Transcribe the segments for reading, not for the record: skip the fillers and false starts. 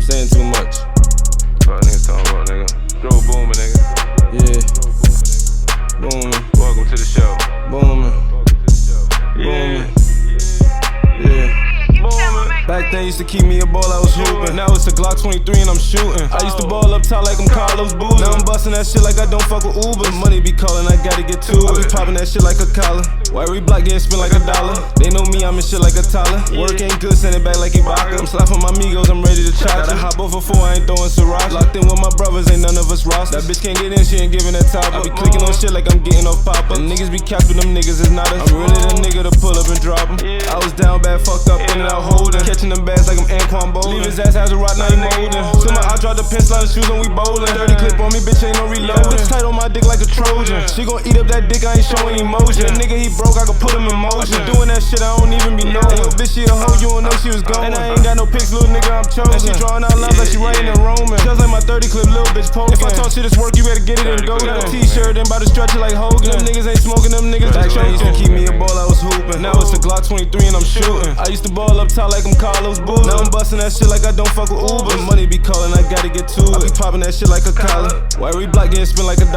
saying too much. Fuck niggas talking about, nigga. Dro Boomin, nigga. Yeah. Boomin. Welcome to the show. Boomin. Yeah. Yeah. Back then used to keep me a ball, I was hooping. Now it's a Glock 23 and I'm shooting. I used to ball up top like I'm Carlos Boomin. Now I'm busting that shit like I don't fuck with Uber. The money be calling, I gotta get to it. I be popping that shit like a collar. Wiry block getting spent like $1. They know me, I'm in shit like a Tyler. Work ain't good, send it back like Ibaka. I'm slapping my amigos, I'm ready to chop. Gotta hop over 4, I ain't throwing Sriracha. Locked in with my brothers, ain't none of us roster. That bitch can't get in, she ain't giving that top. I be clicking on shit like I'm getting off pop-up. And niggas be capped with them niggas, is not us. I'm really the nigga to pull up and drop him. I was down bad, fucked up, in and out holding. Catching them bags like I'm Anquan Bowling. Leave his ass has a rock, now he molding. Soon I drop the pencil out the shoes and we bowling. 30 clip on me, bitch, ain't no reloading. Bitch tight on my dick like a Trojan. She gon' eat up that dick, I ain't showing emotion. That nigga, he broke, I could put him in motion. Doing that shit, I don't even be knowing. Yo, bitch, she a hoe, you don't know she was going. And I ain't got no pics, little nigga, I'm chosen. And she drawing out lines like she writing in Roman. Just like my 30 clip, little bitch poking. If I talk shit, it's work, you better get it and go. Got a t-shirt, and about to stretch it like Hogan. Them niggas ain't smoking, them niggas just choking. Used to keep me a ball, I was hooping. Now it's a Glock 23 and I'm shooting. I used to ball up top like I'm Carlos Boomin. Now I'm busting that shit like I don't fuck with Uber. The money be calling, I gotta get to it. I be popping that shit like a collar. Wiry block getting spent like $1.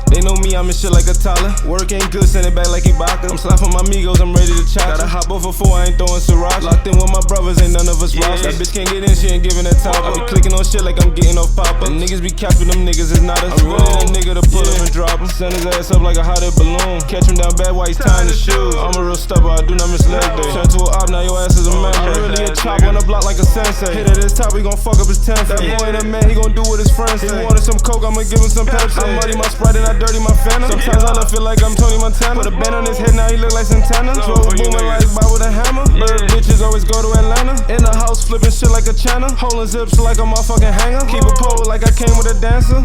They know me, I'm in shit like a Tyler. Work ain't good, send it back like Ibaka. I'm slapping my amigos, I'm ready to chop. Gotta hop over 4, I ain't throwing Sriracha. Locked in with my brothers, ain't none of us roster. That bitch can't get in, she ain't giving that top. I be clicking on shit like I'm getting off pop-up. And niggas be capped with them niggas, is not us. I'm really that nigga to pull up and drop him. Send his ass up like a hot air balloon. Catch him down bad while he's tying his shoes. I'm a real stubber, I do not mislead day. Turn to an op, now your ass is a man. I'm really a chop on the block like a sensei. Hit at his top, he gon' fuck up his 10th. That boy ain't a man, he gon' do what his friends say. He wanted some coke, I'ma give him some Pepsi. I muddy my Sprite and I dirty my Fanta. Sometimes I feel like I'm Tony Montana. Put a band on his head, now he look like Santana. Dro Boomins like by with a hammer. Bird bitches always go to Atlanta. In the house flipping shit like a channel. Holding zips like a motherfucking hanger. Keep a pole like I came with a dancer.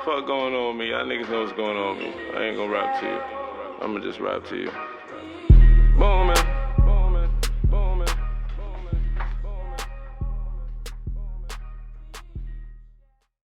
Fuck going on with me? Y'all niggas know what's going on with me. I ain't gonna rap to you. I'ma just rap to you. Boomin.